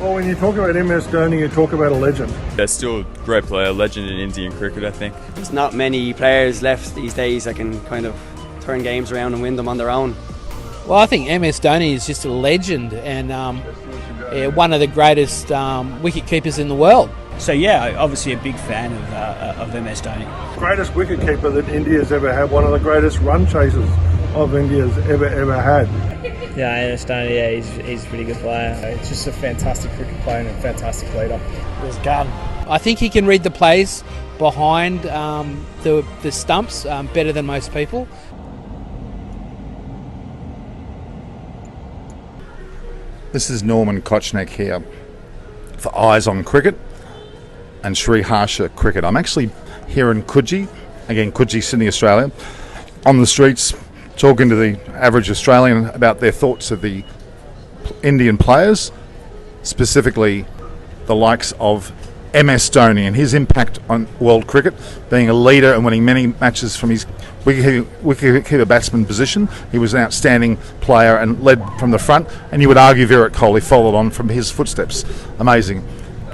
Well, when you talk about MS Dhoni, you talk about a legend. Yeah, still a great player, legend in Indian cricket, I think. There's not many players left these days that can kind of turn games around and win them on their own. Well, I think MS Dhoni is just a legend and one of the greatest wicket keepers in the world. So yeah, obviously a big fan of MS Dhoni. Greatest wicket keeper that India's ever had, one of the greatest run chasers of India's ever had. Yeah, MS Dhoni, yeah, he's a pretty good player. He's just a fantastic cricket player and a fantastic leader. There's gun. I think he can read the plays behind the stumps better than most people. This is Norman Kochnek here for Eyes on Cricket and Sree Harsha Cricket. I'm actually here in Coogee, again Coogee, Sydney, Australia, on the streets talking to the average Australian about their thoughts of the Indian players, specifically the likes of MS Dhoni and his impact on world cricket, being a leader and winning many matches from his wicket-keeper batsman position. He was an outstanding player and led from the front, and you would argue Virat Kohli followed on from his footsteps. Amazing.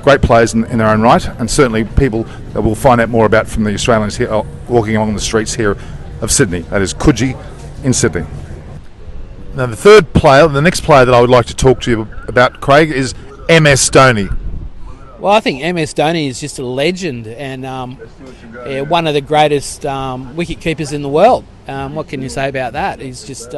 Great players in their own right, and certainly people that we'll find out more about from the Australians here walking along the streets here of Sydney. That is Coogee in Sydney. Now the next player that I would like to talk to you about, Craig, is MS Dhoni. Well, I think MS Dhoni is just a legend and one of the greatest wicket keepers in the world. What can you say about that? He's just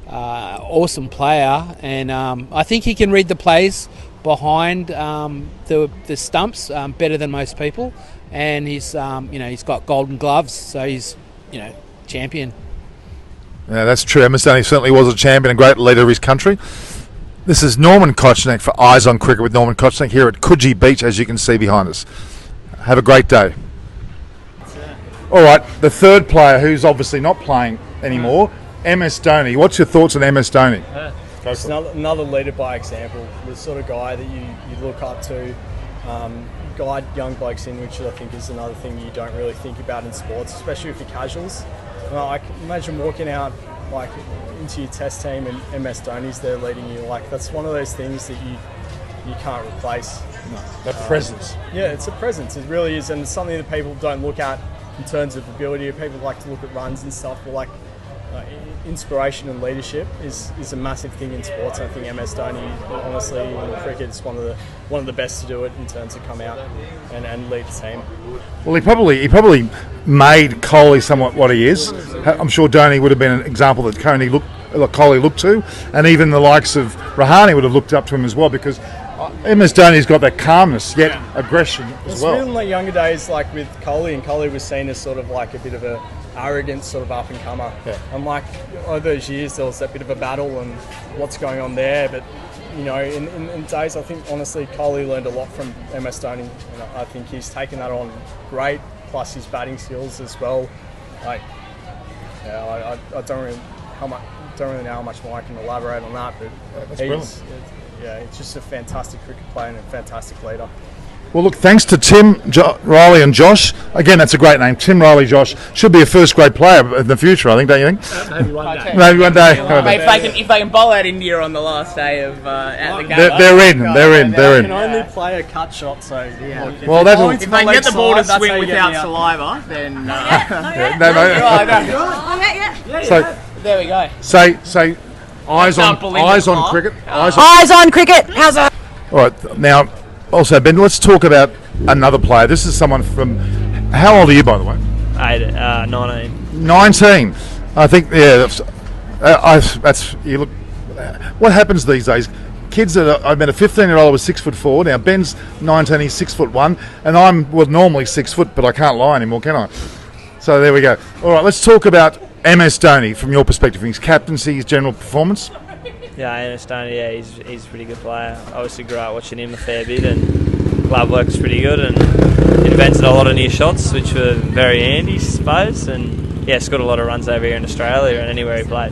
awesome player, and I think he can read the plays behind the stumps better than most people. And he's he's got golden gloves, so he's champion. Yeah, that's true. MS Dhoni certainly was a champion, a great leader of his country. This is Norman Kochnek for Eyes on Cricket with Norman Kochnek here at Coogee Beach, as you can see behind us. Have a great day. All right, the third player who's obviously not playing anymore, MS Dhoni. What's your thoughts on MS Dhoni? Just another leader by example, the sort of guy that you look up to, guide young blokes in, which I think is another thing you don't really think about in sports, especially if you're casuals. I can imagine walking out into your test team and MS Dhoni's there leading you. That's one of those things that you can't replace. No, that presence. Yeah, it's a presence. It really is, and it's something that people don't look at in terms of ability. People like to look at runs and stuff, but inspiration and leadership is a massive thing in sports. I think MS Dhoni, honestly, in cricket, is one of the best to do it in terms of come out and lead the team. Well, he probably made Kohli somewhat what he is. I'm sure Dhoni would have been an example that Kohli looked to, and even the likes of Rahane would have looked up to him as well, because MS Dhoni's got that calmness yet aggression as well. It's really younger days, with Kohli, and Kohli was seen as sort of a bit of a arrogant sort of up and comer. Yeah. And over those years there was that bit of a battle and what's going on there, but in days I think honestly Kohli learned a lot from MS Dhoni, and I think he's taken that on great, plus his batting skills as well. I don't really know how much more I can elaborate on that, but he's just a fantastic cricket player and a fantastic leader. Well, look, thanks to Tim, Riley and Josh. Again, that's a great name. Tim, Riley, Josh. Should be a first grade player in the future, I think, don't you think? Maybe one day. Maybe one day. If they can bowl out India on the last day of at the game. They're in. They can only play a cut shot, so yeah. Well, if they can get the ball to swing without saliva, then So there we go. Say eyes on cricket. Eyes on cricket. How's that? All right, now. Also, Ben, let's talk about another player. This is someone from... How old are you, by the way? 19. 19. I think, yeah, that's... You look... What happens these days? Kids I met a 15-year-old who was 6'4". Now, Ben's 19, he's 6'1", and I'm normally 6 foot, but I can't lie anymore, can I? So there we go. All right, let's talk about MS Dhoni from your perspective, his captaincy, his general performance. Yeah, MS Dhoni, yeah, he's a pretty good player. I obviously grew up watching him a fair bit, and glove work's pretty good, and invented a lot of new shots, which were very handy, I suppose, and yeah, scored a lot of runs over here in Australia and anywhere he played.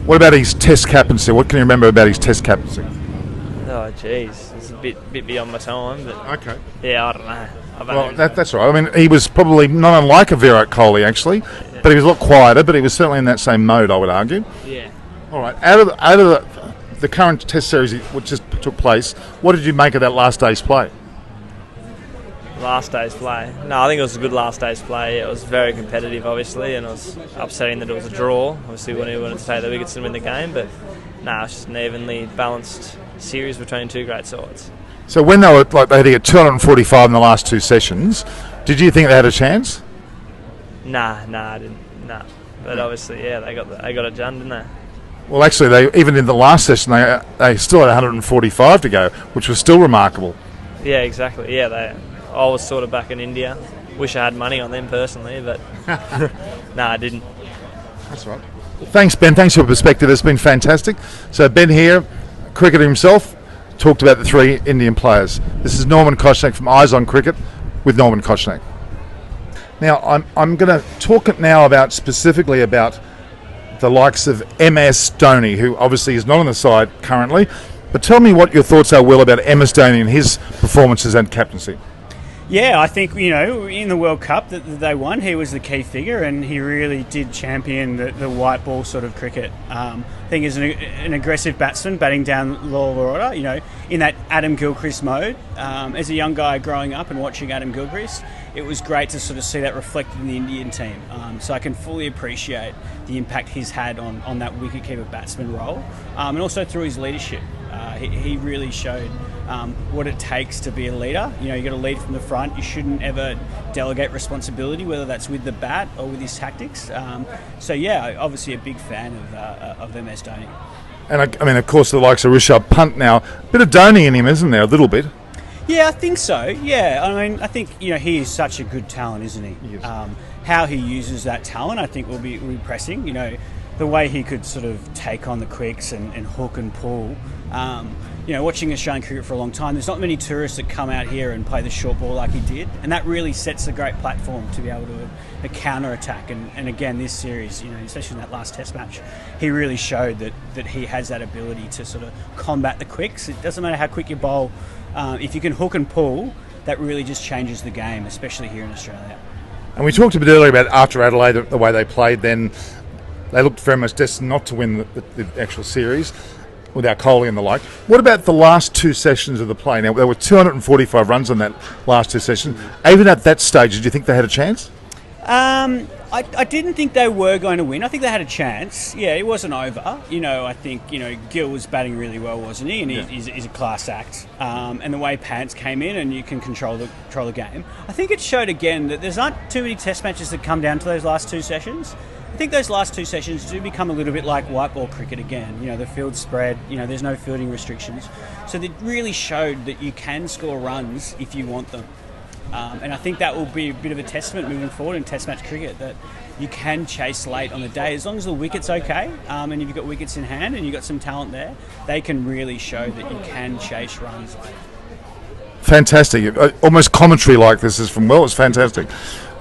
What about his test captaincy? What can you remember about his test captaincy? Oh, jeez, it's a bit beyond my time, but okay. Yeah, I don't know. Well, that's right. I mean, he was probably not unlike a Virat Kohli, actually, but he was a lot quieter, but he was certainly in that same mode, I would argue. Yeah. All right, out of the current Test series which just took place, what did you make of that last day's play? Last day's play? No, I think it was a good last day's play. It was very competitive, obviously, and it was upsetting that it was a draw. Obviously, we wanted to take the wickets and win the game, but it's just an evenly balanced series between two great sides. So when they had to get 245 in the last two sessions, did you think they had a chance? Nah, I didn't. Nah, but obviously, they got it done, didn't they? Well, actually, they even in the last session they still had 145 to go, which was still remarkable. Yeah, exactly. Yeah, I was sort of back in India. Wish I had money on them personally, but I didn't. That's right. Thanks, Ben. Thanks for your perspective. It's been fantastic. So Ben here, cricketer himself, talked about the three Indian players. This is Norman Kochnek from Eyes on Cricket with Norman Kochnek. Now, I'm going to talk now specifically about the likes of MS Dhoni, who obviously is not on the side currently. But tell me what your thoughts are, Will, about MS Dhoni and his performances and captaincy. Yeah, I think, in the World Cup that they won, he was the key figure and he really did champion the white ball sort of cricket. I think as an aggressive batsman batting down lower order, in that Adam Gilchrist mode. As a young guy growing up and watching Adam Gilchrist, it was great to sort of see that reflected in the Indian team. So I can fully appreciate the impact he's had on that wicketkeeper batsman role, and also through his leadership. He really showed what it takes to be a leader. You got to lead from the front. You shouldn't ever delegate responsibility, whether that's with the bat or with his tactics. Obviously a big fan of MS Dhoni. And I mean, of course, the likes of Rishabh Pant now. A bit of Dhoni in him, isn't there? A little bit. Yeah, I think so. Yeah, I mean, I think he is such a good talent, isn't he? Yes. How he uses that talent, I think, will be pressing. The way he could sort of take on the quicks and hook and pull. Watching Australian cricket for a long time, there's not many tourists that come out here and play the short ball like he did, and that really sets a great platform to be able to counter attack. And again, this series, especially in that last Test match, he really showed that he has that ability to sort of combat the quicks. It doesn't matter how quick you bowl, if you can hook and pull, that really just changes the game, especially here in Australia. And we talked a bit earlier about after Adelaide, the way they played then. They looked very much destined not to win the actual series without Kohli and the like. What about the last two sessions of the play? Now, there were 245 runs on that last two sessions. Even at that stage, did you think they had a chance? I didn't think they were going to win. I think they had a chance. Yeah, it wasn't over. I think, Gill was batting really well, wasn't he? And he's a class act. And the way Pants came in and you can control the game. I think it showed again that there's not too many Test matches that come down to those last two sessions. I think those last two sessions do become a little bit like white ball cricket again. The field spread, there's no fielding restrictions. So they really showed that you can score runs if you want them. And I think that will be a bit of a testament moving forward in Test match cricket, that you can chase late on the day. As long as the wicket's okay, and if you've got wickets in hand and you've got some talent there, they can really show that you can chase runs late. Fantastic. Almost commentary like this is from Will. It's fantastic.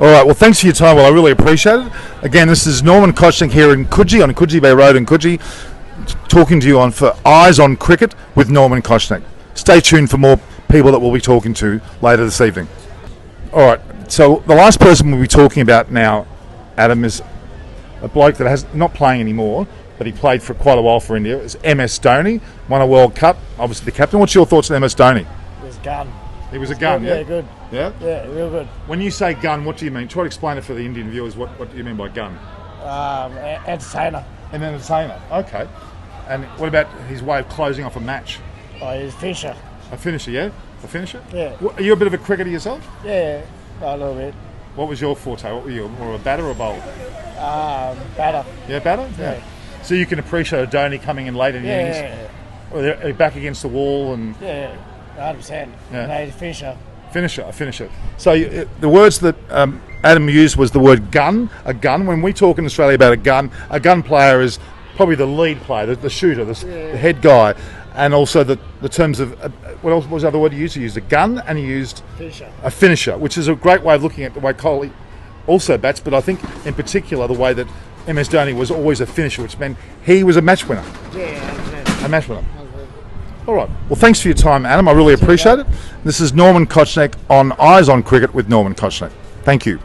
All right, well, thanks for your time, Will. I really appreciate it. Again, this is Norman Kochnek here in Coogee, on Coogee Bay Road in Coogee, talking to you for Eyes on Cricket with Norman Kochnek. Stay tuned for more people that we'll be talking to later this evening. All right, so the last person we'll be talking about now, Adam, is a bloke that has not playing anymore, but he played for quite a while for India. It's MS Dhoni, won a World Cup, obviously the captain. What's your thoughts on MS Dhoni? He was a gun. He was a gun, yeah? Yeah, good. Yeah? Yeah, real good. When you say gun, what do you mean? Try to explain it for the Indian viewers. What do you mean by gun? Entertainer. An entertainer, okay. And what about his way of closing off a match? Oh, he's a finisher. A finisher, yeah? A finisher? Yeah. Are you a bit of a cricketer yourself? Yeah, a little bit. What was your forte? What were you, more a batter or a bowler? Batter. Yeah, batter? Yeah. So you can appreciate a Dhoni coming in late in the innings? Yeah. Or they're back against the wall and... Yeah, 100%. Yeah. No, he's a finisher. A finisher. So the words that Adam used was the word gun, a gun. When we talk in Australia about a gun player is probably the lead player, the shooter, the head guy. And also the terms of, what else was the other word he used? He used a gun and he used a finisher, which is a great way of looking at the way Kohli also bats, but I think in particular the way that MS Dhoni was always a finisher, which meant he was a match winner. Yeah, a match winner. All right. Well, thanks for your time, Adam. I really appreciate it. This is Norman Kochnek on Eyes on Cricket with Norman Kochnek. Thank you.